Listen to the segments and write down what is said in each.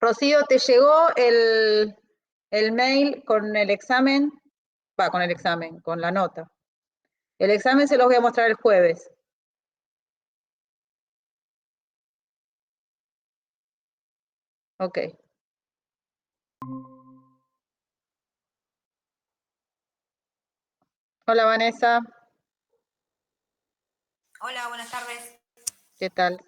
Rocío, ¿te llegó el mail con el examen? Va, con el examen, con la nota. El examen se los voy a mostrar el jueves. Ok. Hola, Vanessa. Hola, buenas tardes. ¿Qué tal?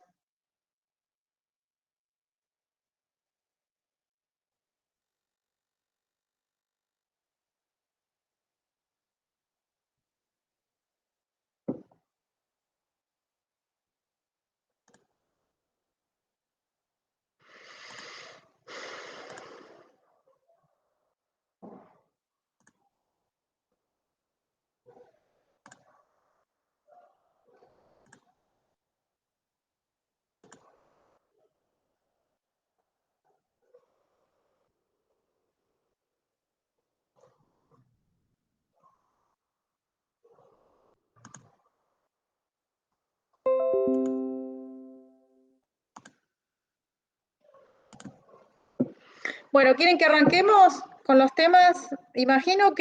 Bueno, ¿quieren que arranquemos con los temas? Imagino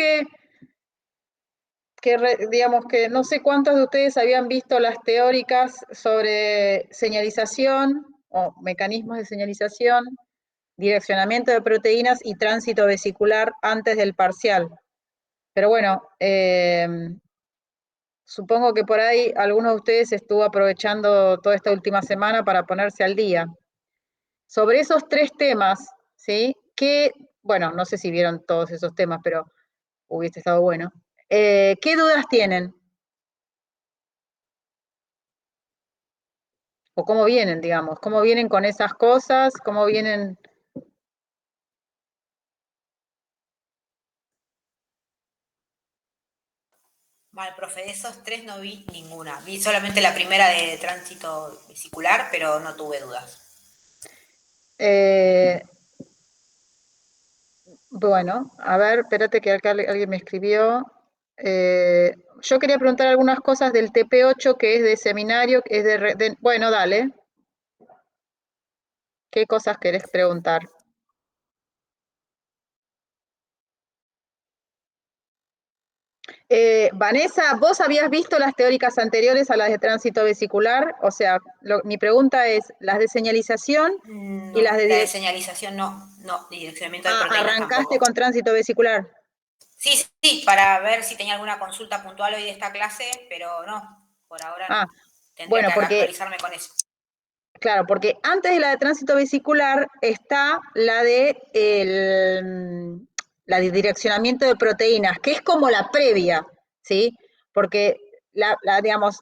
digamos que no sé cuántos de ustedes habían visto las teóricas sobre señalización o mecanismos de señalización, direccionamiento de proteínas y tránsito vesicular antes del parcial. Pero bueno, supongo que por ahí alguno de ustedes estuvo aprovechando toda esta última semana para ponerse al día. Sobre esos tres temas, ¿sí? Bueno, no sé si vieron todos esos temas, pero hubiese estado bueno. ¿Qué dudas tienen? ¿O cómo vienen, digamos? ¿Cómo vienen con esas cosas? ¿Cómo vienen? Vale, profe, de esos tres no vi ninguna. Vi solamente la primera de tránsito vesicular, pero no tuve dudas. Eh, bueno, a ver, espérate que acá alguien me escribió. Yo quería preguntar algunas cosas del TP8, que es de seminario, que es bueno, dale. ¿Qué cosas querés preguntar? Vanessa, ¿vos habías visto las teóricas anteriores a las de tránsito vesicular? O sea, mi pregunta es, las de señalización y No, las de la de dirección. señalización no, y direccionamiento de Ah, proteínas arrancaste tampoco. con tránsito vesicular. Sí, sí, para ver si tenía alguna consulta puntual hoy de esta clase, pero no, por ahora Ah, no. Tendría bueno, que porque, actualizarme con eso. claro, porque antes de la de tránsito vesicular está la de direccionamiento de proteínas, que es como la previa, ¿sí? Porque digamos,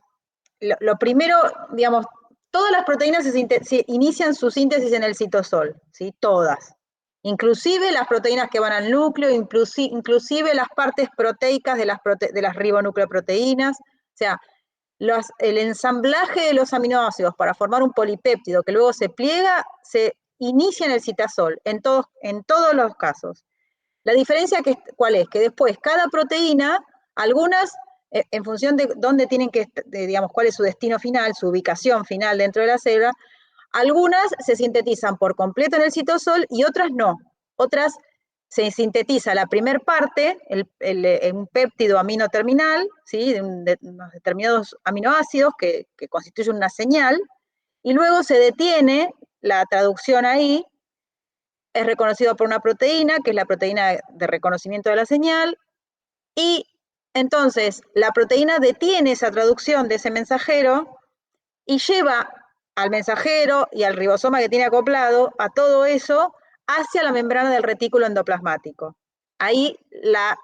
lo primero, digamos, todas las proteínas se inician su síntesis en el citosol, ¿sí? Todas. Inclusive las proteínas que van al núcleo, inclusive las partes proteicas de las ribonucleoproteínas. O sea, el ensamblaje de los aminoácidos para formar un polipéptido que luego se pliega, se inicia en el citosol, en todos los casos. La diferencia, ¿cuál es? Que después cada proteína, algunas en función de dónde tienen digamos, cuál es su destino final, su ubicación final dentro de la célula, algunas se sintetizan por completo en el citosol y otras no. Otras se sintetiza la primer parte, un péptido amino terminal, ¿sí? de unos determinados aminoácidos que constituyen una señal, y luego se detiene la traducción ahí, es reconocido por una proteína, que es la proteína de reconocimiento de la señal, y entonces la proteína detiene esa traducción de ese mensajero y lleva al mensajero y al ribosoma que tiene acoplado a todo eso hacia la membrana del retículo endoplasmático. Ahí la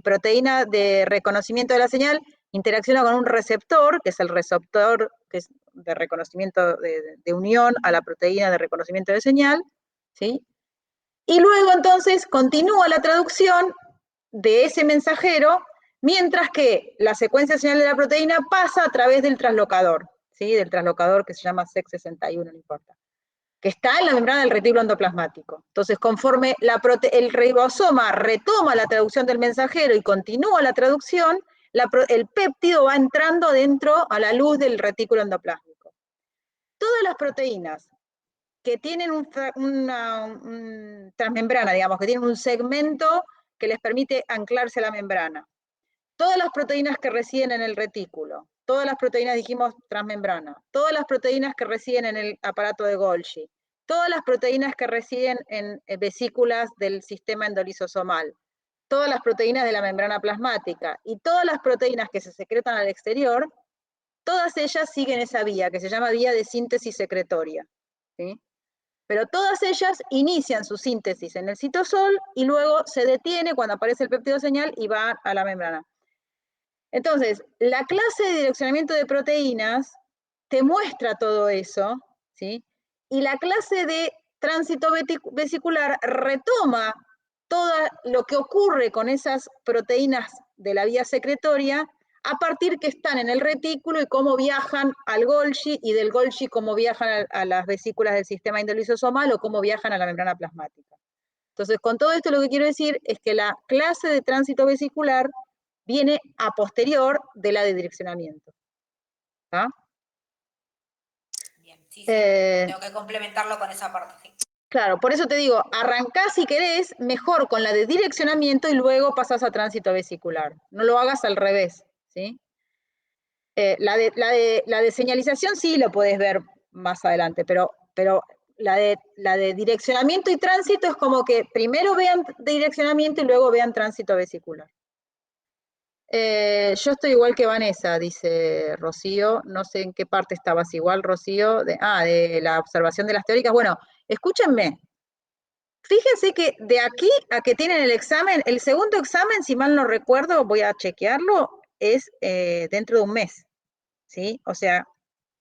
proteína de reconocimiento de la señal interacciona con un receptor, que es el receptor que es de reconocimiento de unión a la proteína de reconocimiento de señal, ¿sí? Y luego entonces continúa la traducción de ese mensajero, mientras que la secuencia señal de la proteína pasa a través del translocador, ¿sí? Del translocador que se llama SEC61, no importa, que está en la membrana del retículo endoplasmático. Entonces, conforme el ribosoma retoma la traducción del mensajero y continúa la traducción, el péptido va entrando dentro a la luz del retículo endoplásmico. Todas las proteínas que tienen transmembrana, digamos, que tienen un segmento que les permite anclarse a la membrana. Todas las proteínas que residen en el retículo, todas las proteínas, dijimos, transmembrana, todas las proteínas que residen en el aparato de Golgi, todas las proteínas que residen en vesículas del sistema endolisosomal, todas las proteínas de la membrana plasmática y todas las proteínas que se secretan al exterior, todas ellas siguen esa vía, que se llama vía de síntesis secretoria, ¿sí? Pero todas ellas inician su síntesis en el citosol y luego se detiene cuando aparece el péptido señal y va a la membrana. Entonces, la clase de direccionamiento de proteínas te muestra todo eso, ¿sí? Y la clase de tránsito vesicular retoma todo lo que ocurre con esas proteínas de la vía secretoria a partir que están en el retículo y cómo viajan al Golgi, y del Golgi cómo viajan a las vesículas del sistema indolisosomal o cómo viajan a la membrana plasmática. Entonces, con todo esto lo que quiero decir es que la clase de tránsito vesicular viene a posterior de la de direccionamiento. ¿Ah? Bien, sí, tengo que complementarlo con esa parte, sí. Claro, por eso te digo, arrancá si querés mejor con la de direccionamiento y luego pasás a tránsito vesicular. No lo hagas al revés, ¿sí? La de señalización sí lo podés ver más adelante, pero la de direccionamiento y tránsito es como que primero vean direccionamiento y luego vean tránsito vesicular. Yo estoy igual que Vanessa, dice Rocío. No sé en qué parte estabas igual, Rocío. De la observación de las teóricas. Bueno, escúchenme. Fíjense que de aquí a que tienen el examen, el segundo examen, si mal no recuerdo, voy a chequearlo, es dentro de un mes. ¿Sí? O sea,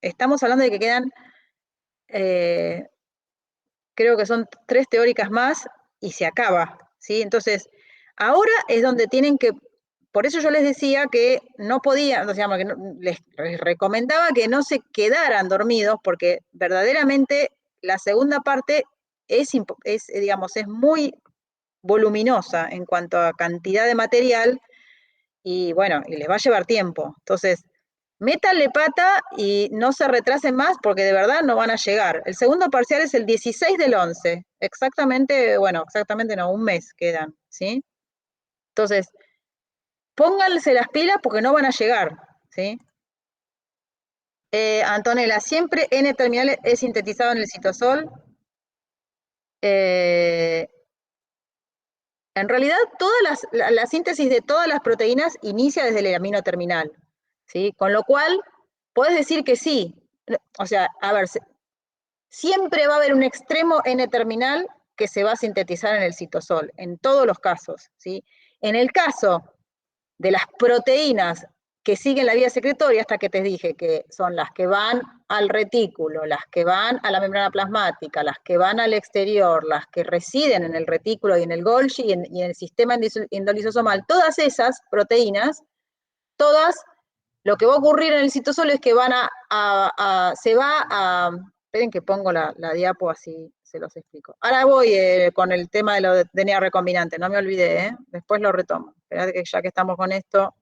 estamos hablando de que quedan, creo que son 3 teóricas más y se acaba. ¿Sí? Entonces, ahora es donde tienen que. Por eso yo les decía que no podía, o sea, que les recomendaba que no se quedaran dormidos, porque verdaderamente la segunda parte digamos, es muy voluminosa en cuanto a cantidad de material y bueno, y les va a llevar tiempo. Entonces, métanle pata y no se retrasen más porque de verdad no van a llegar. El segundo parcial es el 16 del 11, exactamente, bueno, exactamente no, un mes quedan, ¿sí? Entonces, pónganse las pilas porque no van a llegar, ¿sí? Antonella, siempre N terminal es sintetizado en el citosol. En realidad, la síntesis de todas las proteínas inicia desde el amino terminal, ¿sí? Con lo cual, puedes decir que sí. O sea, a ver, siempre va a haber un extremo N terminal que se va a sintetizar en el citosol, en todos los casos, ¿sí? En el caso de las proteínas que siguen la vía secretoria, hasta que te dije que son las que van al retículo, las que van a la membrana plasmática, las que van al exterior, las que residen en el retículo y en el Golgi y en el sistema endolisosomal, todas esas proteínas, todas, lo que va a ocurrir en el citosol es que se va a, esperen que pongo la diapo así se los explico. Ahora voy con el tema de lo de DNA recombinante, no me olvidé, después lo retomo. Esperad que ya que estamos con esto.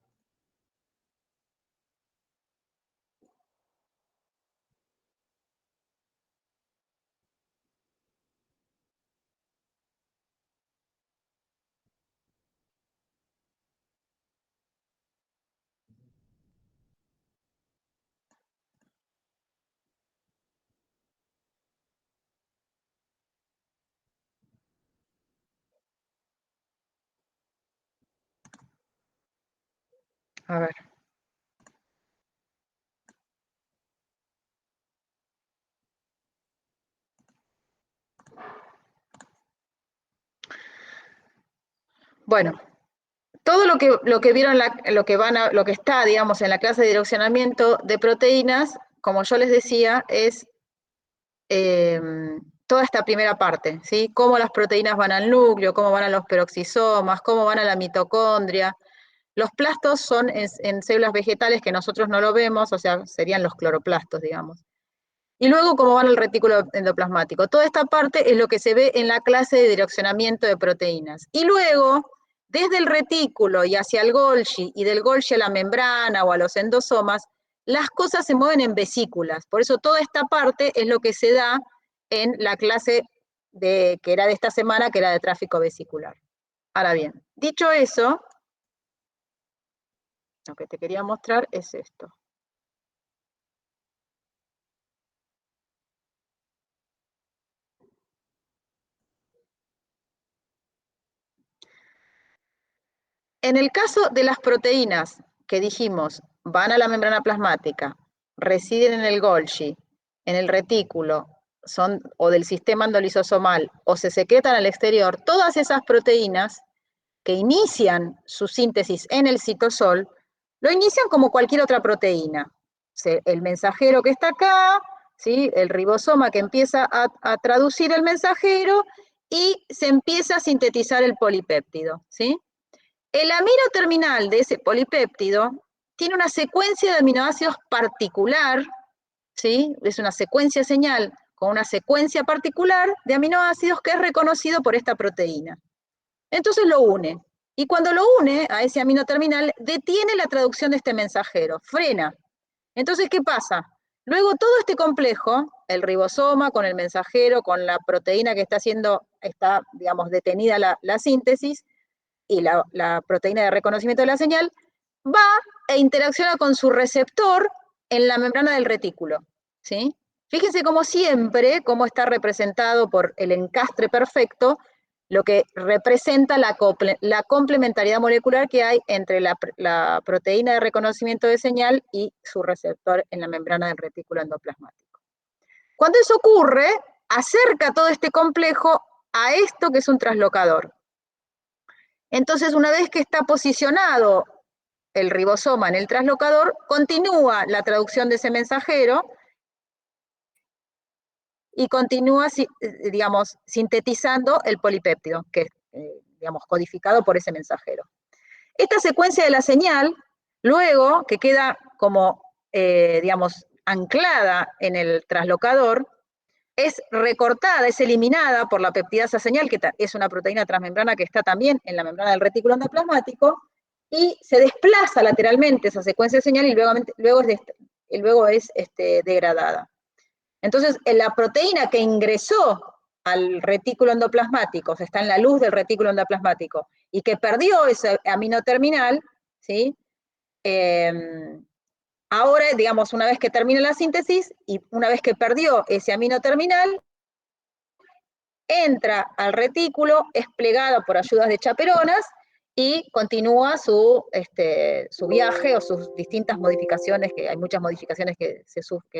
A ver. Bueno, todo lo que vieron, lo que está, digamos, en la clase de direccionamiento de proteínas, como yo les decía, es toda esta primera parte, ¿sí? Cómo las proteínas van al núcleo, cómo van a los peroxisomas, cómo van a la mitocondria. Los plastos son en células vegetales que nosotros no lo vemos, o sea, serían los cloroplastos, digamos. Y luego cómo van al retículo endoplasmático. Toda esta parte es lo que se ve en la clase de direccionamiento de proteínas. Y luego, desde el retículo y hacia el Golgi, y del Golgi a la membrana o a los endosomas, las cosas se mueven en vesículas. Por eso toda esta parte es lo que se da en la clase que era de esta semana, que era de tráfico vesicular. Ahora bien, dicho eso, lo que te quería mostrar es esto. En el caso de las proteínas que dijimos van a la membrana plasmática, residen en el Golgi, en el retículo, son o del sistema endolisosomal o se secretan al exterior, todas esas proteínas que inician su síntesis en el citosol, lo inician como cualquier otra proteína. El mensajero que está acá, ¿sí? El ribosoma que empieza a traducir el mensajero y se empieza a sintetizar el polipéptido, ¿sí? El amino terminal de ese polipéptido tiene una secuencia de aminoácidos particular, ¿sí? Es una secuencia señal con una secuencia particular de aminoácidos que es reconocido por esta proteína. Entonces lo une. Y cuando lo une a ese amino terminal, detiene la traducción de este mensajero, frena. Entonces, ¿qué pasa? Luego todo este complejo, el ribosoma con el mensajero, con la proteína que está, digamos, detenida la síntesis, y la proteína de reconocimiento de la señal, va e interacciona con su receptor en la membrana del retículo, ¿sí? Fíjense como siempre, cómo está representado por el encastre perfecto, lo que representa la complementariedad molecular que hay entre la proteína de reconocimiento de señal y su receptor en la membrana del retículo endoplasmático. Cuando eso ocurre, acerca todo este complejo a esto que es un translocador. Entonces, una vez que está posicionado el ribosoma en el translocador, continúa la traducción de ese mensajero y continúa, digamos, sintetizando el polipéptido, que es, digamos, codificado por ese mensajero. Esta secuencia de la señal, luego, que queda como, digamos, anclada en el translocador, es recortada, es eliminada por la peptidasa señal, que es una proteína transmembrana que está también en la membrana del retículo endoplasmático, y se desplaza lateralmente esa secuencia de señal y luego es degradada. Entonces, la proteína que ingresó al retículo endoplasmático, o sea, está en la luz del retículo endoplasmático, y que perdió ese amino terminal, ¿sí? Ahora, digamos, una vez que termina la síntesis y una vez que perdió ese amino terminal, entra al retículo, es plegada por ayudas de chaperonas y continúa su viaje o sus distintas modificaciones, que hay muchas modificaciones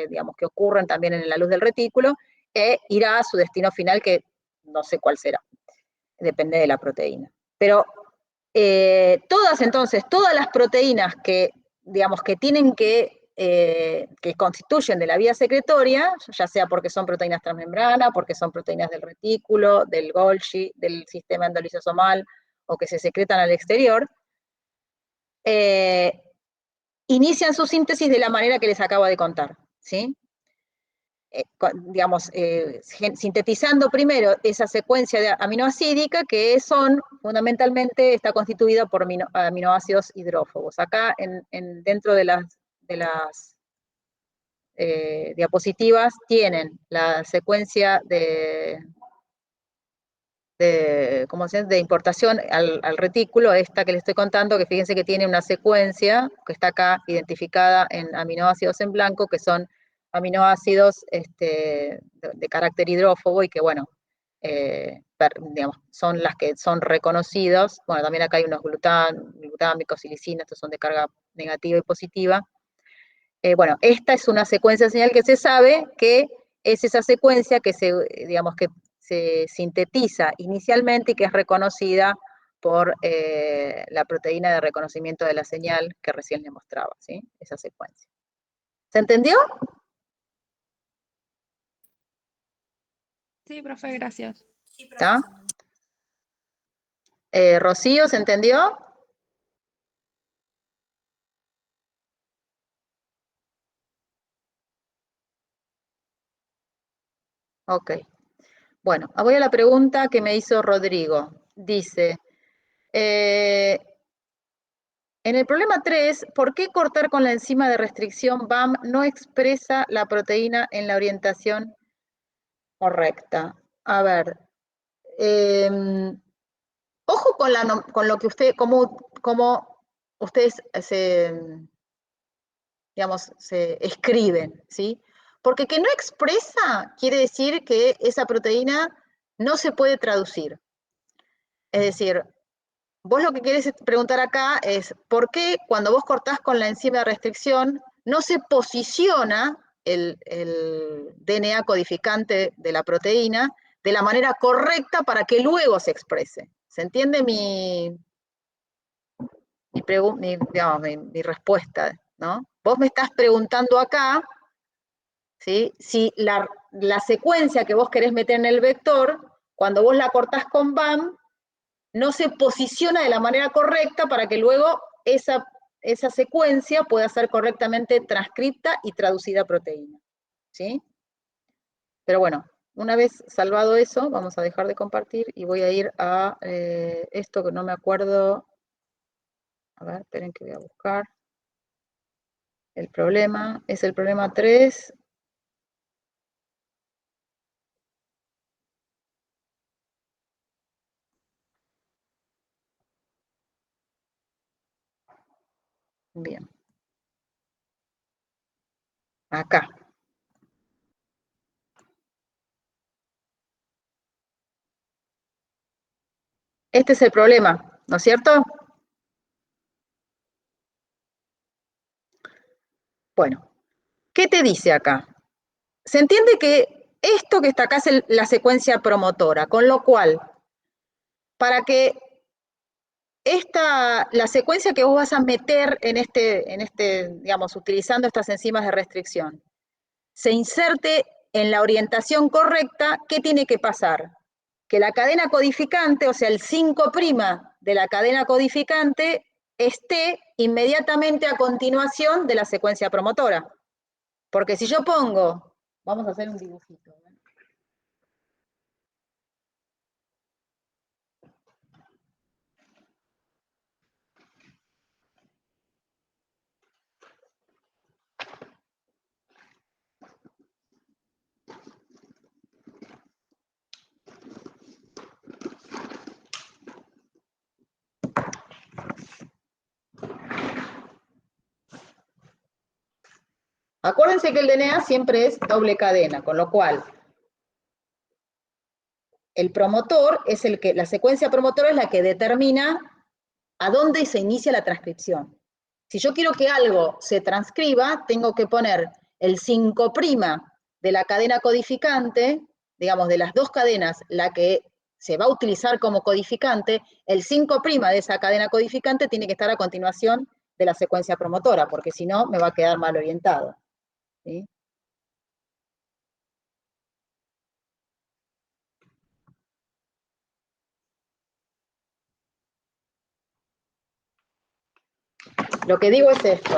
digamos, que ocurren también en la luz del retículo, e irá a su destino final, que no sé cuál será, depende de la proteína. Pero todas las proteínas que, digamos, que tienen que constituyen de la vía secretoria, ya sea porque son proteínas transmembrana, porque son proteínas del retículo, del Golgi, del sistema endolisosomal, o que se secretan al exterior, inician su síntesis de la manera que les acabo de contar, ¿sí? Digamos, sintetizando primero esa secuencia de aminoacídica que fundamentalmente está constituida por aminoácidos hidrófobos. Acá dentro de las diapositivas tienen la secuencia de importación al retículo, esta que les estoy contando, que fíjense que tiene una secuencia que está acá identificada en aminoácidos en blanco, que son aminoácidos de carácter hidrófobo y que, bueno, digamos, son las que son reconocidos. Bueno, también acá hay unos glutámicos y lisinas, estos son de carga negativa y positiva. Bueno, esta es una secuencia de señal que se sabe que es esa secuencia digamos, que se sintetiza inicialmente y que es reconocida por la proteína de reconocimiento de la señal que recién le mostraba, ¿sí? Esa secuencia. ¿Se entendió? Sí, profe, gracias. Sí, ¿Está? profesor. Rocío, ¿se entendió? Ok. Bueno, voy a la pregunta que me hizo Rodrigo. Dice, en el problema 3, ¿por qué cortar con la enzima de restricción BAM no expresa la proteína en la orientación correcta. A ver, eh, ojo con, con lo que usted, como ustedes digamos, se escriben, ¿sí? Porque que no expresa quiere decir que esa proteína no se puede traducir. Es decir, vos lo que querés preguntar acá es, ¿por qué cuando vos cortás con la enzima de restricción no se posiciona el DNA codificante de la proteína de la manera correcta para que luego se exprese? ¿Se entiende digamos, mi respuesta? ¿No? Vos me estás preguntando acá, ¿sí? Si la secuencia que vos querés meter en el vector, cuando vos la cortás con BAM, no se posiciona de la manera correcta para que luego esa secuencia pueda ser correctamente transcripta y traducida a proteína. ¿Sí? Pero bueno, una vez salvado eso, vamos a dejar de compartir y voy a ir a esto que no me acuerdo. A ver, esperen que voy a buscar. El problema es el problema 3. Bien. Acá. Este es el problema, ¿no es cierto? Bueno, ¿qué te dice acá? Se entiende que esto que está acá es la secuencia promotora, con lo cual, para que la secuencia que vos vas a meter digamos, utilizando estas enzimas de restricción, se inserte en la orientación correcta, ¿qué tiene que pasar? Que la cadena codificante, o sea, el 5' de la cadena codificante, esté inmediatamente a continuación de la secuencia promotora. Porque si yo pongo, vamos a hacer un dibujito. Acuérdense que el DNA siempre es doble cadena, con lo cual el promotor es la secuencia promotora es la que determina a dónde se inicia la transcripción. Si yo quiero que algo se transcriba, tengo que poner el 5' de la cadena codificante, digamos, de las dos cadenas, la que se va a utilizar como codificante, el 5' de esa cadena codificante tiene que estar a continuación de la secuencia promotora, porque si no, me va a quedar mal orientado. ¿Sí? Lo que digo es esto.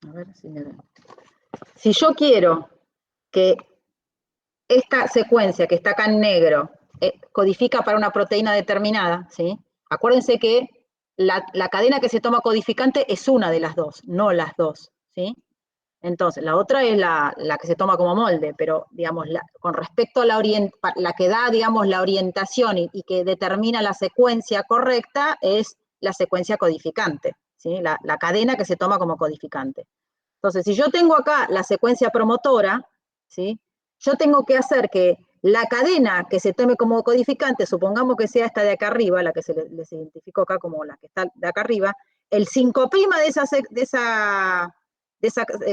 A ver si me da. Si yo quiero que esta secuencia que está acá en negro codifica para una proteína determinada, ¿sí? Acuérdense que la cadena que se toma codificante es una de las dos, no las dos, ¿sí? Entonces, la otra es la que se toma como molde, pero, digamos, con respecto a la que da, digamos, la orientación y que determina la secuencia correcta es la secuencia codificante, ¿sí? La cadena que se toma como codificante. Entonces, si yo tengo acá la secuencia promotora, ¿sí? Yo tengo que hacer que la cadena que se tome como codificante, supongamos que sea esta de acá arriba, la que les identifico acá como la que está de acá arriba, el 5' de esa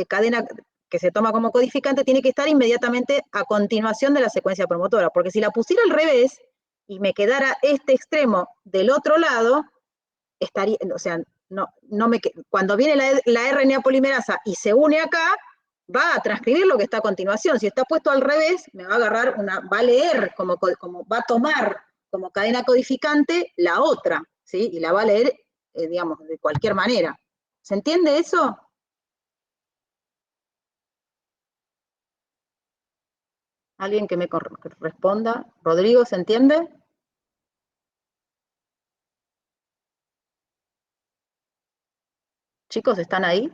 cadena que se toma como codificante tiene que estar inmediatamente a continuación de la secuencia promotora, porque si la pusiera al revés y me quedara este extremo del otro lado, estaría, o sea, cuando viene la RNA polimerasa y se une acá, va a transcribir lo que está a continuación. Si está puesto al revés, me va a agarrar va a leer, va a tomar como cadena codificante la otra, ¿sí? Y la va a leer, digamos, de cualquier manera. ¿Se entiende eso? ¿Alguien que me responda? Rodrigo, ¿se entiende? Chicos, ¿están ahí?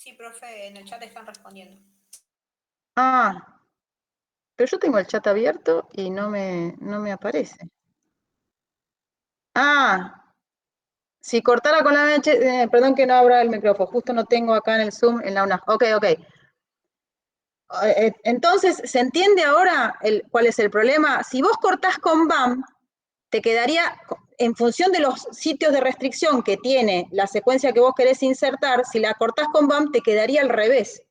Sí, profe, en el chat están respondiendo. Ah, pero yo tengo el chat abierto y no me aparece. Ah, si cortara con la perdón que no abra el micrófono, justo no tengo acá en el Zoom, en la UNA. Ok, ok. Entonces, ¿se entiende ahora cuál es el problema? Si vos cortás con BAM, te quedaría, en función de los sitios de restricción que tiene la secuencia que vos querés insertar, si la cortás con BAM, te quedaría al revés.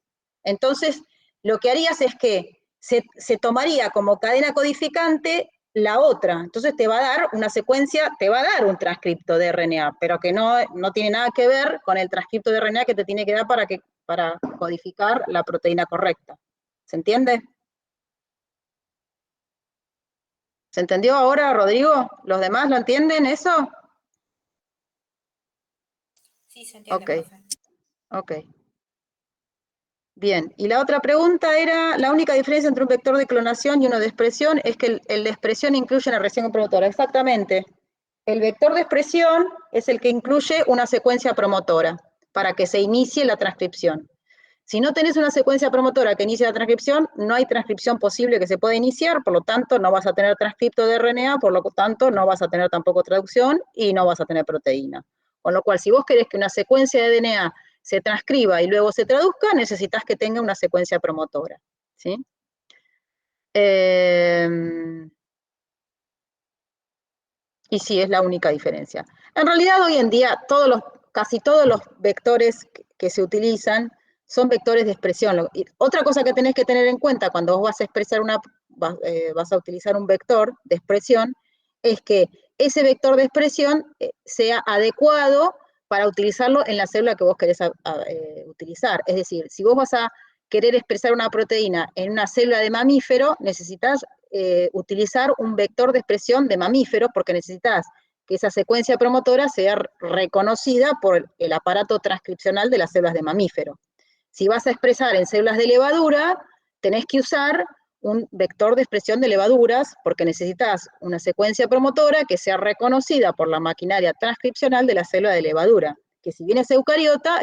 Entonces, lo que harías es que se tomaría como cadena codificante la otra. Entonces te va a dar una secuencia, te va a dar un transcripto de RNA, pero que no tiene nada que ver con el transcripto de RNA que te tiene que dar para codificar la proteína correcta. ¿Se entiende? ¿Se entendió ahora, Rodrigo? ¿Los demás lo entienden eso? Sí, se entiende, Ok, profe. ok. Bien, y la otra pregunta era, la única diferencia entre un vector de clonación y uno de expresión es que el de expresión incluye una reacción promotora. Exactamente. El vector de expresión es el que incluye una secuencia promotora para que se inicie la transcripción. Si no tenés una secuencia promotora que inicie la transcripción, no hay transcripción posible que se pueda iniciar, por lo tanto no vas a tener transcripto de RNA, por lo tanto no vas a tener tampoco traducción y no vas a tener proteína. Con lo cual, si vos querés que una secuencia de DNA se transcriba y luego se traduzca, necesitas que tenga una secuencia promotora. ¿Sí? Y sí, es la única diferencia. En realidad, hoy en día, casi todos los vectores que se utilizan son vectores de expresión. Otra cosa que tenés que tener en cuenta cuando vos vas a expresar vas a utilizar un vector de expresión, es que ese vector de expresión sea adecuado para utilizarlo en la célula que vos querés utilizar. Es decir, si vos vas a querer expresar una proteína en una célula de mamífero, necesitas utilizar un vector de expresión de mamífero porque necesitas que esa secuencia promotora sea reconocida por el aparato transcripcional de las células de mamífero. Si vas a expresar en células de levadura, tenés que usar un vector de expresión de levaduras porque necesitas una secuencia promotora que sea reconocida por la maquinaria transcripcional de la célula de levadura, que si bien es eucariota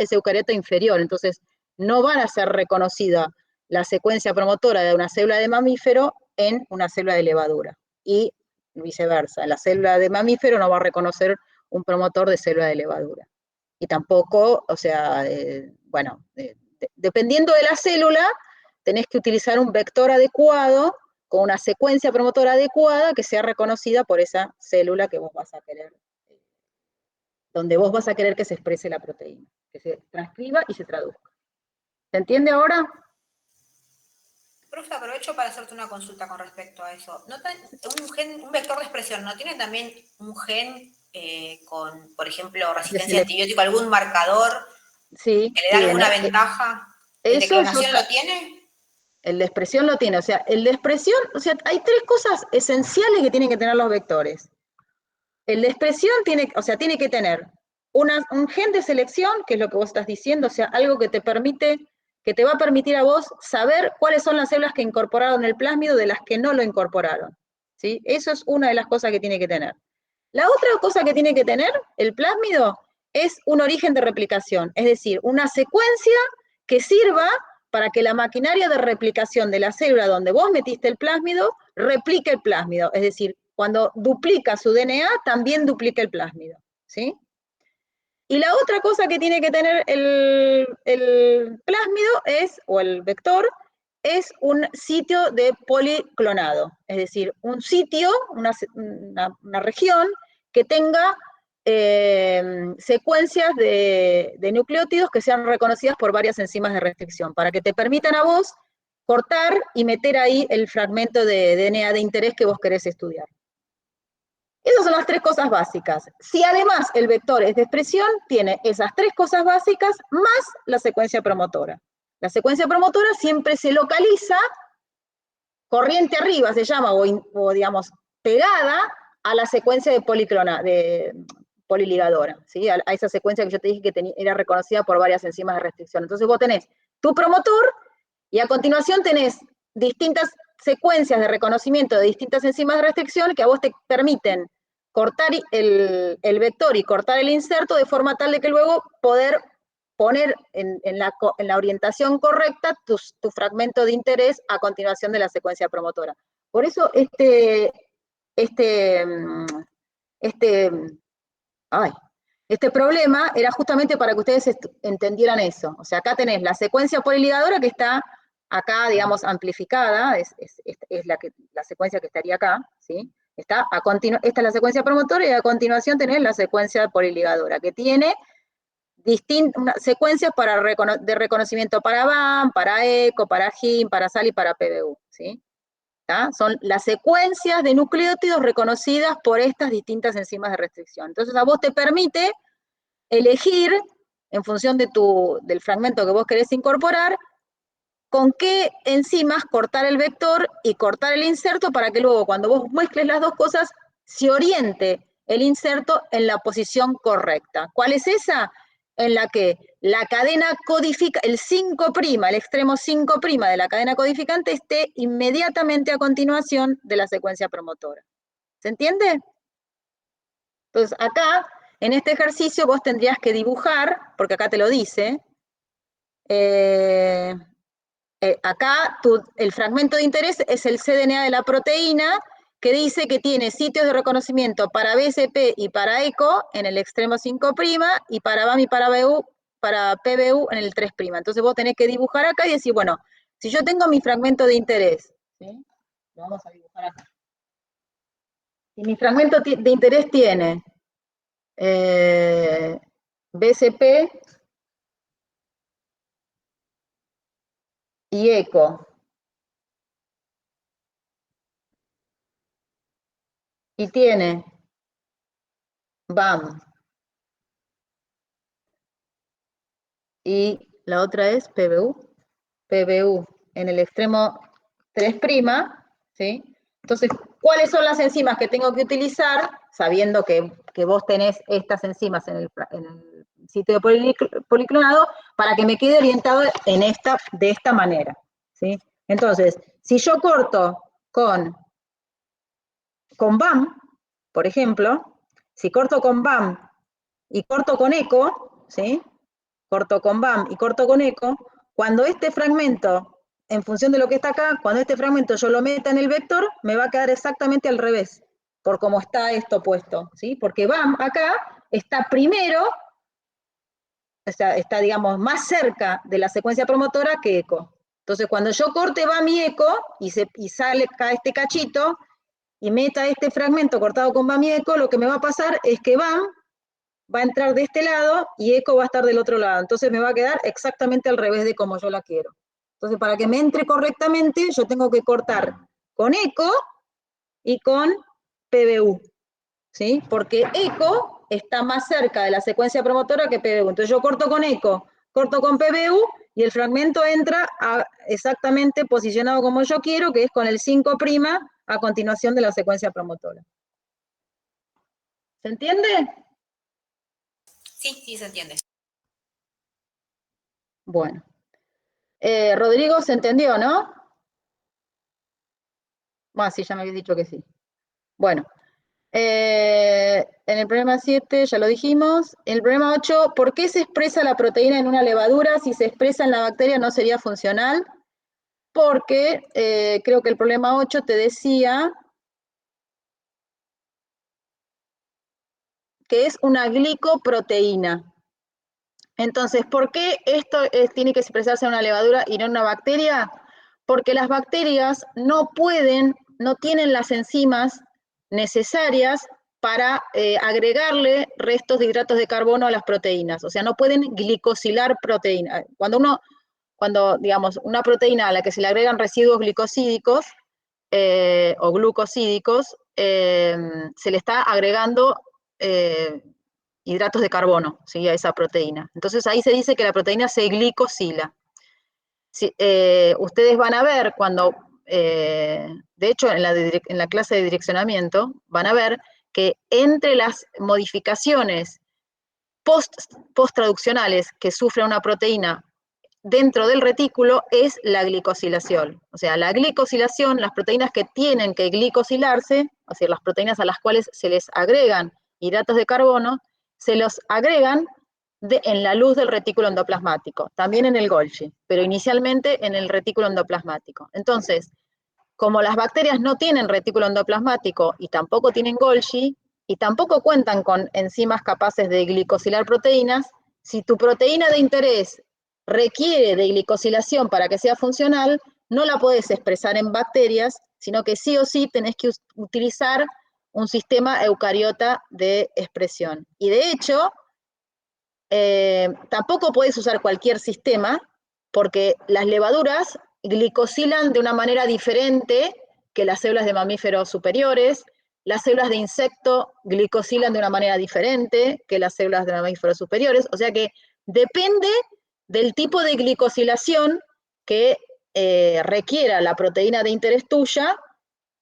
inferior, entonces no van a ser reconocida la secuencia promotora de una célula de mamífero en una célula de levadura. Y viceversa, la célula de mamífero no va a reconocer un promotor de célula de levadura. Y tampoco, o sea, bueno, dependiendo de la célula, tenés que utilizar un vector adecuado con una secuencia promotora adecuada que sea reconocida por esa célula que vos vas a querer, donde vos vas a querer que se exprese la proteína, que se transcriba y se traduzca. ¿Se entiende ahora? Profe, aprovecho para hacerte una consulta con respecto a eso. Un vector de expresión, ¿no tiene también un gen con, por ejemplo, resistencia a antibiótico, algún marcador Sí, que le da alguna tiene. ventaja? ¿El de Eso es clonación otra. lo tiene? El de expresión lo tiene. O sea, el de expresión, o sea, hay tres cosas esenciales que tienen que tener los vectores. El de expresión tiene que tener un gen de selección, que es lo que vos estás diciendo, o sea, algo que te va a permitir a vos saber cuáles son las células que incorporaron el plásmido de las que no lo incorporaron. ¿Sí? Eso es una de las cosas que tiene que tener. La otra cosa que tiene que tener el plásmido es un origen de replicación, es decir, una secuencia que sirva para que la maquinaria de replicación de la célula donde vos metiste el plásmido replique el plásmido, es decir, cuando duplica su DNA, también duplica el plásmido, ¿sí? Y la otra cosa que tiene que tener el plásmido o el vector, es un sitio de policlonado, es decir, un sitio, una región que tenga secuencias de nucleótidos que sean reconocidas por varias enzimas de restricción, para que te permitan a vos cortar y meter ahí el fragmento de DNA de interés que vos querés estudiar. Esas son las tres cosas básicas. Si además el vector es de expresión, tiene esas tres cosas básicas más la secuencia promotora. La secuencia promotora siempre se localiza corriente arriba, se llama, o digamos, pegada a la secuencia de poliligadora, ¿sí? A esa secuencia que yo te dije que era reconocida por varias enzimas de restricción. Entonces vos tenés tu promotor y a continuación tenés distintas secuencias de reconocimiento de distintas enzimas de restricción que a vos te permiten cortar el vector y cortar el inserto de forma tal de que luego poder poner en la orientación correcta tu fragmento de interés a continuación de la secuencia promotora. Por eso este problema era justamente para que ustedes entendieran eso. O sea, acá tenés la secuencia poliligadora que está acá, digamos, amplificada, es la secuencia que estaría acá, ¿sí? Esta es la secuencia promotora y a continuación tenés la secuencia poliligadora, que tiene distintas secuencias de reconocimiento para BAM, para ECO, para HIM, para SAL y para PBU, ¿sí? ¿Tá? Son las secuencias de nucleótidos reconocidas por estas distintas enzimas de restricción. Entonces a vos te permite elegir, en función del fragmento que vos querés incorporar, con qué enzimas cortar el vector y cortar el inserto para que luego cuando vos mezcles las dos cosas se oriente el inserto en la posición correcta. ¿Cuál es esa? En la que la cadena codifica, el 5', el extremo 5' de la cadena codificante esté inmediatamente a continuación de la secuencia promotora. ¿Se entiende? Entonces acá, en este ejercicio, vos tendrías que dibujar, porque acá te lo dice, acá el fragmento de interés es el cDNA de la proteína, que dice que tiene sitios de reconocimiento para BSP y para ECO en el extremo 5' y para BAM y para PBU en el 3'. Entonces vos tenés que dibujar acá y decir, bueno, si yo tengo mi fragmento de interés, ¿sí? Lo vamos a dibujar acá. Y mi fragmento de interés tiene BSP y ECO. Y tiene BAM. Y la otra es PBU. PBU en el extremo 3', ¿sí? Entonces, ¿cuáles son las enzimas que tengo que utilizar? Sabiendo que vos tenés estas enzimas en el sitio de policlonado, para que me quede orientado de esta manera, ¿sí? Entonces, si yo corto con BAM, por ejemplo, si corto con BAM y corto con ECO, ¿sí? Corto con BAM y corto con ECO, cuando este fragmento, en función de lo que está acá, cuando este fragmento yo lo meta en el vector, me va a quedar exactamente al revés, por cómo está esto puesto, ¿sí? Porque BAM acá está primero, o sea, está, digamos, más cerca de la secuencia promotora que ECO. Entonces, cuando yo corte BAM y ECO, y sale acá este cachito, y meta este fragmento cortado con BAM y ECO, lo que me va a pasar es que BAM va a entrar de este lado y ECO va a estar del otro lado. Entonces me va a quedar exactamente al revés de como yo la quiero. Entonces, para que me entre correctamente, yo tengo que cortar con ECO y con PBU, ¿sí? Porque ECO está más cerca de la secuencia promotora que PBU. Entonces yo corto con ECO, corto con PBU y el fragmento entra exactamente posicionado como yo quiero, que es con el 5' a continuación de la secuencia promotora. ¿Se entiende? Sí, sí, se entiende. Bueno. Rodrigo, ¿se entendió, no? Bueno, sí, ya me habéis dicho que sí. Bueno, en el problema 7 ya lo dijimos. En el problema 8, ¿por qué se expresa la proteína en una levadura? Si se expresa en la bacteria no sería funcional. Porque creo que el problema 8 te decía que es una glicoproteína. Entonces, ¿por qué esto tiene que expresarse en una levadura y no en una bacteria? Porque las bacterias no tienen las enzimas necesarias para agregarle restos de hidratos de carbono a las proteínas. O sea, no pueden glicosilar proteínas. Cuando digamos, una proteína a la que se le agregan residuos glicosídicos o glucosídicos, se le está agregando hidratos de carbono, ¿sí? A esa proteína. Entonces ahí se dice que la proteína se glicosila. Si, ustedes van a ver cuando, de hecho en la clase de direccionamiento, van a ver que entre las modificaciones post-traduccionales que sufre una proteína dentro del retículo es la glicosilación. O sea, la glicosilación, las proteínas que tienen que glicosilarse, o sea, las proteínas a las cuales se les agregan hidratos de carbono, se los agregan en la luz del retículo endoplasmático, también en el Golgi, pero inicialmente en el retículo endoplasmático. Entonces, como las bacterias no tienen retículo endoplasmático y tampoco tienen Golgi, y tampoco cuentan con enzimas capaces de glicosilar proteínas, si tu proteína de interés requiere de glicosilación para que sea funcional, no la podés expresar en bacterias, sino que sí o sí tenés que utilizar un sistema eucariota de expresión. Y de hecho, tampoco podés usar cualquier sistema, porque las levaduras glicosilan de una manera diferente que las células de mamíferos superiores, las células de insecto glicosilan de una manera diferente que las células de mamíferos superiores, o sea que depende del tipo de glicosilación que requiera la proteína de interés tuya,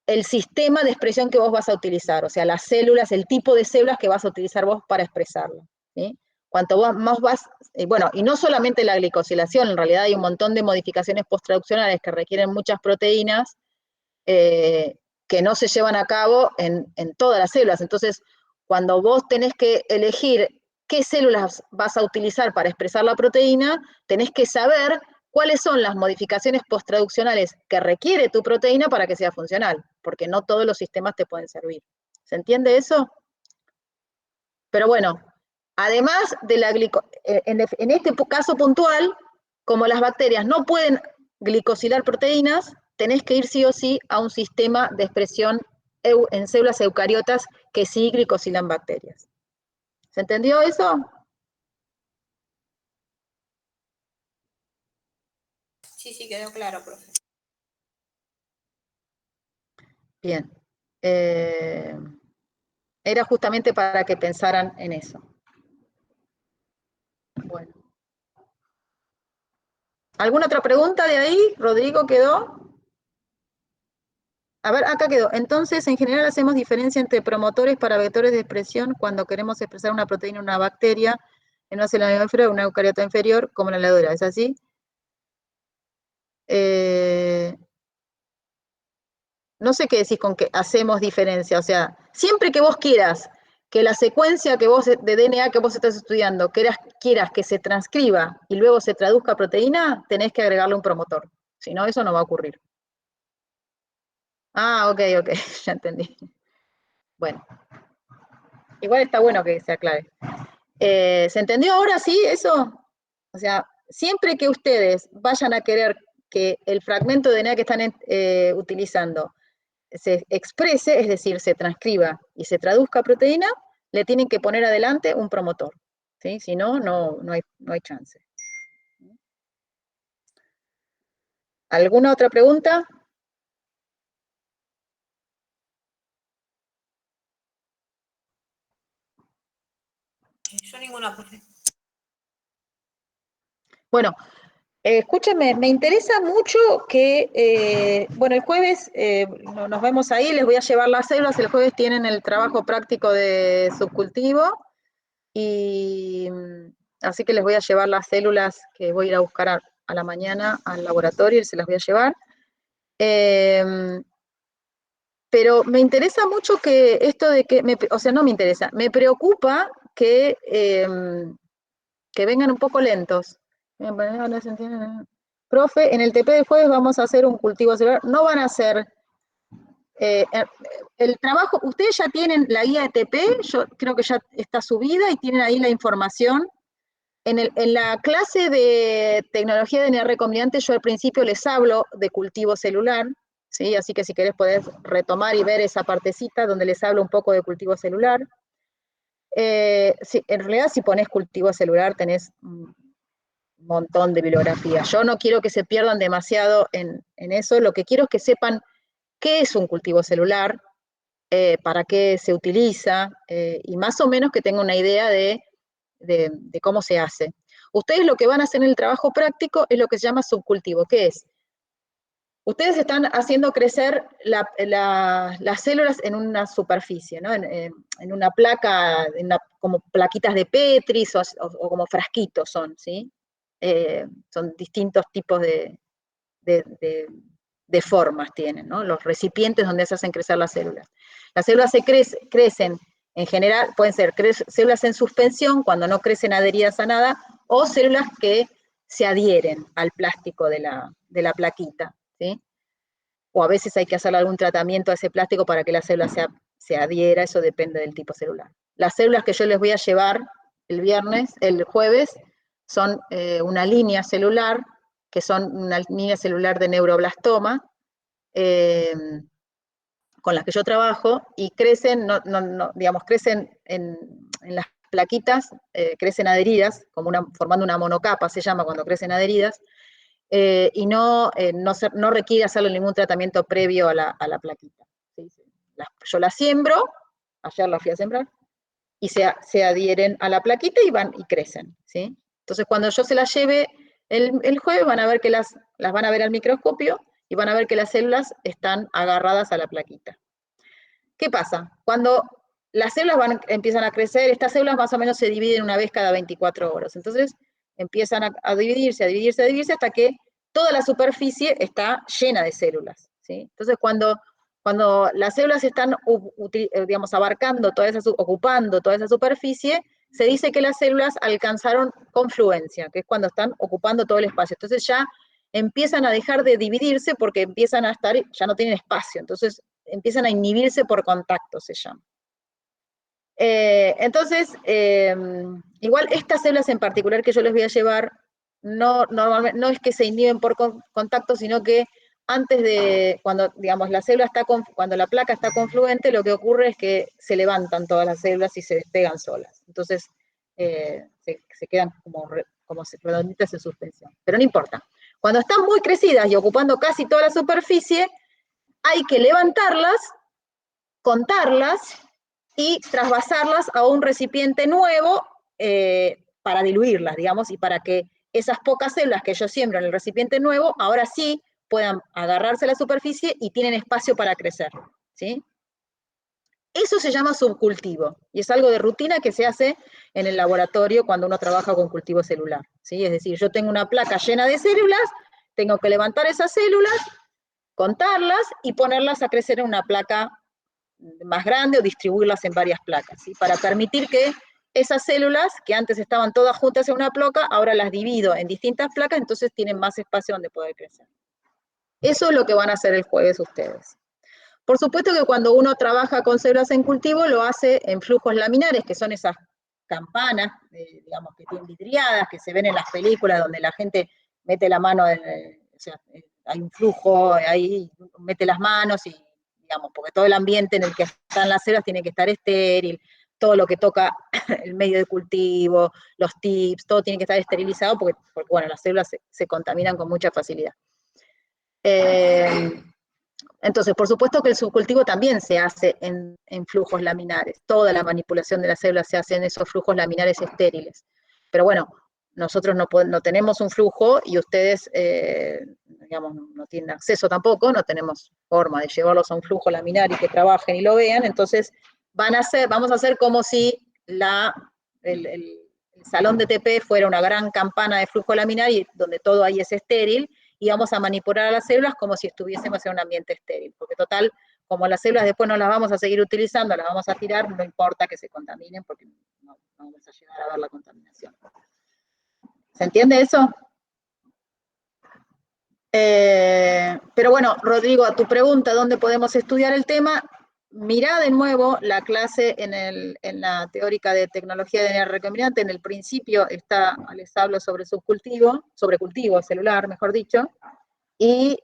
el sistema de expresión que vos vas a utilizar, o sea, las células, el tipo de células que vas a utilizar vos para expresarlo, ¿sí? Cuanto más vas, bueno, y no solamente la glicosilación, en realidad hay un montón de modificaciones posttraduccionales que requieren muchas proteínas que no se llevan a cabo en todas las células. Entonces, cuando vos tenés que elegir qué células vas a utilizar para expresar la proteína, tenés que saber cuáles son las modificaciones posttraduccionales que requiere tu proteína para que sea funcional, porque no todos los sistemas te pueden servir. ¿Se entiende eso? Pero bueno, además de la en este caso puntual, como las bacterias no pueden glicosilar proteínas, tenés que ir sí o sí a un sistema de expresión en células eucariotas que sí glicosilan bacterias. ¿Se entendió eso? Sí, sí, quedó claro, profe. Bien. Era justamente para que pensaran en eso. Bueno. ¿Alguna otra pregunta de ahí? ¿Rodrigo quedó? A ver, acá quedó. Entonces, en general hacemos diferencia entre promotores para vectores de expresión cuando queremos expresar una proteína en una bacteria, en una célula inferior, una eucariota inferior, como en la levadura. ¿Es así? No sé qué decís con que hacemos diferencia. O sea, siempre que vos quieras que la secuencia que vos de DNA que vos estás estudiando quieras que se transcriba y luego se traduzca a proteína, tenés que agregarle un promotor. Si no, eso no va a ocurrir. Ah, ok, ya entendí. Bueno, igual está bueno que se aclare. ¿Se entendió ahora sí eso? O sea, siempre que ustedes vayan a querer que el fragmento de DNA que están utilizando se exprese, es decir, se transcriba y se traduzca a proteína, le tienen que poner adelante un promotor. ¿Sí? Si no, no hay chance. ¿Alguna otra pregunta? Yo ninguna, profe. Bueno, escúchame, me interesa mucho que, bueno, el jueves nos vemos ahí, les voy a llevar las células, el jueves tienen el trabajo práctico de subcultivo, y así que les voy a llevar las células que voy a ir a buscar a la mañana al laboratorio y se las voy a llevar. Pero me interesa mucho que esto de que, o sea, no me interesa, me preocupa que vengan un poco lentos. Profe, en el TP de jueves vamos a hacer un cultivo celular. No van a hacer el trabajo, ustedes ya tienen la guía de TP, yo creo que ya está subida y tienen ahí la información. En la clase de tecnología de DNA recombinante yo al principio les hablo de cultivo celular, ¿sí? Así que si querés podés retomar y ver esa partecita donde les hablo un poco de cultivo celular. Sí, en realidad si pones cultivo celular tenés un montón de bibliografía. Yo no quiero que se pierdan demasiado en eso, lo que quiero es que sepan qué es un cultivo celular, para qué se utiliza, y más o menos que tengan una idea de cómo se hace. Ustedes lo que van a hacer en el trabajo práctico es lo que se llama subcultivo, ¿qué es? Ustedes están haciendo crecer las células en una superficie, ¿no? En una placa, como plaquitas de Petri o como frasquitos son, ¿sí? Son distintos tipos de formas tienen, ¿no? Los recipientes donde se hacen crecer las células. Las células se crecen En general pueden ser células en suspensión, cuando no crecen adheridas a nada, o células que se adhieren al plástico de la plaquita, ¿sí? O a veces hay que hacer algún tratamiento a ese plástico para que la célula se adhiera, eso depende del tipo celular. Las células que yo les voy a llevar el jueves, son una línea celular, que son una línea celular de neuroblastoma, con las que yo trabajo, y crecen, digamos, crecen en las plaquitas, crecen adheridas, formando una monocapa, se llama cuando crecen adheridas, y no requiere hacerle ningún tratamiento previo a la plaquita. ¿Sí? Yo la siembro, ayer la fui a sembrar, y se adhieren a la plaquita y crecen. ¿Sí? Entonces, cuando yo se las lleve el jueves, van a ver que las van a ver al microscopio y van a ver que las células están agarradas a la plaquita. ¿Qué pasa? Cuando las células empiezan a crecer, estas células más o menos se dividen una vez cada 24 horas. Entonces empiezan a dividirse, hasta que toda la superficie está llena de células. ¿Sí? Entonces cuando las células están, digamos, ocupando toda esa superficie, se dice que las células alcanzaron confluencia, que es cuando están ocupando todo el espacio. Entonces ya empiezan a dejar de dividirse porque empiezan a estar, ya no tienen espacio. Entonces empiezan a inhibirse por contacto, se llama. Entonces, igual estas células en particular que yo les voy a llevar, normalmente no es que se inhiben por contacto, sino que antes de, cuando digamos cuando la placa está confluente, lo que ocurre es que se levantan todas las células y se despegan solas. Entonces, se quedan como redonditas en suspensión. Pero no importa. Cuando están muy crecidas y ocupando casi toda la superficie, hay que levantarlas, contarlas y trasvasarlas a un recipiente nuevo para diluirlas, digamos, y para que esas pocas células que yo siembro en el recipiente nuevo, ahora sí puedan agarrarse a la superficie y tienen espacio para crecer. ¿Sí? Eso se llama subcultivo, y es algo de rutina que se hace en el laboratorio cuando uno trabaja con cultivo celular. ¿Sí? Es decir, yo tengo una placa llena de células, tengo que levantar esas células, contarlas y ponerlas a crecer en una placa más grande o distribuirlas en varias placas, ¿sí? Para permitir que esas células que antes estaban todas juntas en una placa, ahora las divido en distintas placas, entonces tienen más espacio donde poder crecer. Eso es lo que van a hacer el jueves ustedes. Por supuesto que cuando uno trabaja con células en cultivo, lo hace en flujos laminares, que son esas campanas, digamos, que tienen vidriadas, que se ven en las películas, donde la gente mete la mano, o sea, hay un flujo, ahí mete las manos y, digamos, porque todo el ambiente en el que están las células tiene que estar estéril, todo lo que toca el medio de cultivo, los tips, todo tiene que estar esterilizado porque bueno, las células se contaminan con mucha facilidad. Entonces, por supuesto que el subcultivo también se hace en flujos laminares. Toda la manipulación de las células se hace en esos flujos laminares estériles. Pero bueno, nosotros no tenemos un flujo y ustedes, digamos, no tienen acceso tampoco, no tenemos forma de llevarlos a un flujo laminar y que trabajen y lo vean. Entonces, vamos a hacer como si el salón de TP fuera una gran campana de flujo laminar y donde todo ahí es estéril, y vamos a manipular a las células como si estuviésemos en un ambiente estéril, porque total, como las células después no las vamos a seguir utilizando, las vamos a tirar, no importa que se contaminen, porque no vamos a llegar a ver la contaminación. ¿Se entiende eso? Pero bueno, Rodrigo, a tu pregunta, ¿dónde podemos estudiar el tema? Mirá de nuevo la clase en la teórica de tecnología de DNA recombinante. En el principio les hablo sobre sobre cultivo celular, mejor dicho, y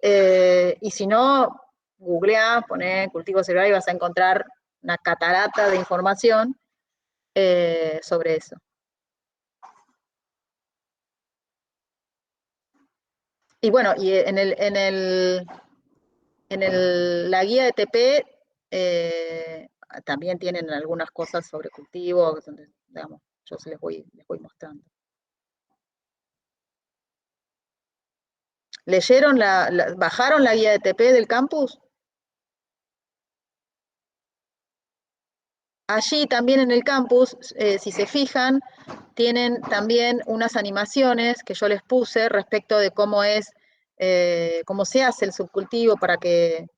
si no, googlea, poné cultivo celular y vas a encontrar una catarata de información sobre eso. Y bueno, y la guía de TP también tienen algunas cosas sobre cultivo, donde, digamos, yo les voy mostrando. ¿Leyeron bajaron la guía de TP del campus? Allí también en el campus, si se fijan, tienen también unas animaciones que yo les puse respecto de cómo se hace el subcultivo para que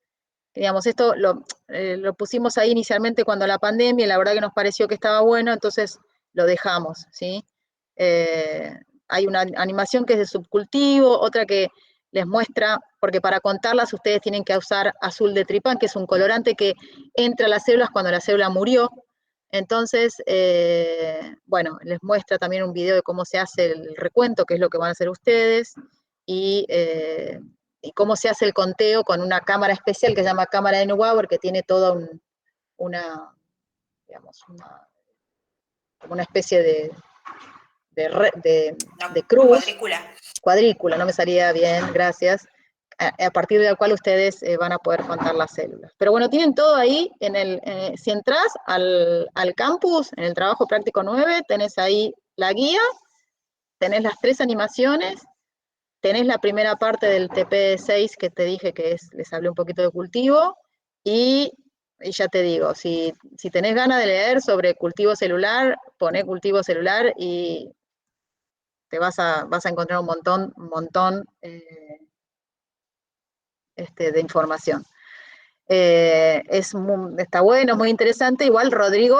digamos, esto lo pusimos ahí inicialmente cuando la pandemia, y la verdad que nos pareció que estaba bueno, entonces lo dejamos, ¿sí? Hay una animación que es de subcultivo, otra que les muestra, porque para contarlas ustedes tienen que usar azul de tripán, que es un colorante que entra a las células cuando la célula murió. Entonces, bueno, les muestra también un video de cómo se hace el recuento, que es lo que van a hacer ustedes, y, y cómo se hace el conteo con una cámara especial que se llama cámara de Neubauer, que tiene toda una, digamos, una especie de Una cruz, cuadrícula. cuadrícula, no me salía bien, gracias, a partir de la cual ustedes van a poder contar las células. Pero bueno, tienen todo ahí, si entras al campus, en el trabajo práctico 9, tenés ahí la guía, tenés las 3 animaciones, tenés la primera parte del TP6 que te dije que les hablé un poquito de cultivo, y ya te digo, si tenés ganas de leer sobre cultivo celular, poné cultivo celular y te vas a encontrar un montón de información. Está bueno, es muy interesante. Igual, Rodrigo,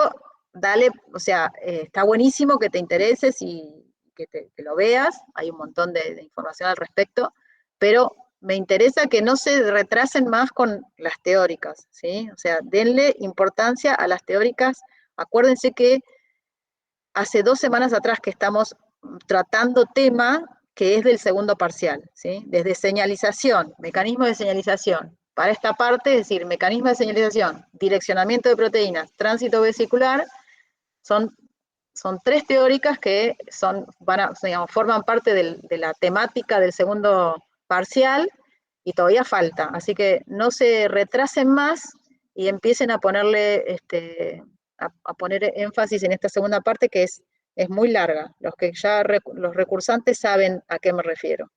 dale, o sea, está buenísimo que te intereses y que lo veas. Hay un montón de información al respecto, pero me interesa que no se retrasen más con las teóricas, ¿sí? O sea, denle importancia a las teóricas. Acuérdense que hace 2 semanas atrás que estamos tratando tema que es del segundo parcial, ¿sí? Desde señalización, mecanismo de señalización. Para esta parte, es decir, mecanismo de señalización, direccionamiento de proteínas, tránsito vesicular, son, son 3 teóricas que digamos, forman parte de la temática del segundo parcial y todavía falta. Así que no se retrasen más y empiecen a ponerle a poner énfasis en esta segunda parte que es muy larga. Los que ya los recursantes saben a qué me refiero.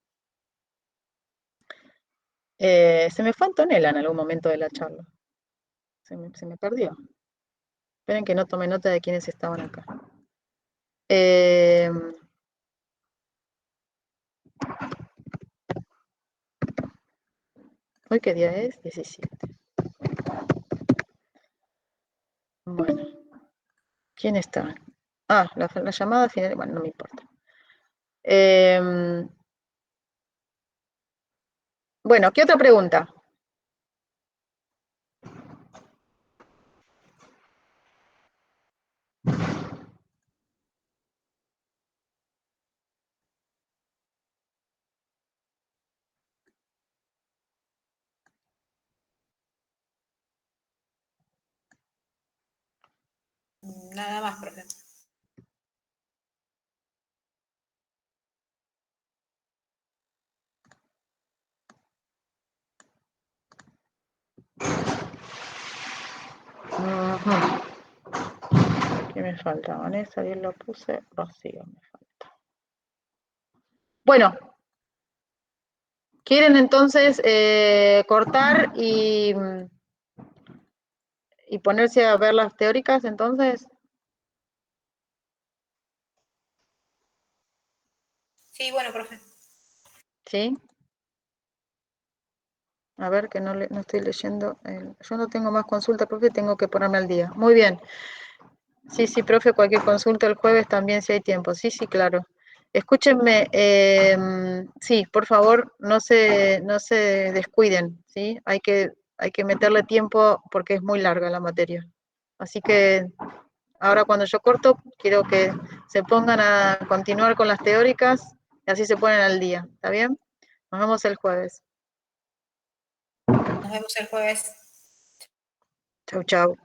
Se me fue Antonella en algún momento de la charla. Se me perdió. Esperen que no tome nota de quiénes estaban acá. ¿Hoy qué día es? 17. Bueno, ¿quién está? Ah, la llamada final. Bueno, no me importa. Bueno, ¿qué otra pregunta? Nada más, profe. ¿Qué me falta? Vanessa, bien lo puse. Rocío me falta. Bueno, ¿quieren entonces cortar y ponerse a ver las teóricas entonces? Sí, bueno, profe. ¿Sí? A ver, que no estoy leyendo. Yo no tengo más consulta, profe, tengo que ponerme al día. Muy bien. Sí, sí, profe, cualquier consulta el jueves también si hay tiempo. Sí, sí, claro. Escúchenme, sí, por favor, no se descuiden, ¿sí? Hay que meterle tiempo porque es muy larga la materia. Así que ahora cuando yo corto, quiero que se pongan a continuar con las teóricas y así se ponen al día. ¿Está bien? Nos vemos el jueves. Nos vemos el jueves. Chau, chau.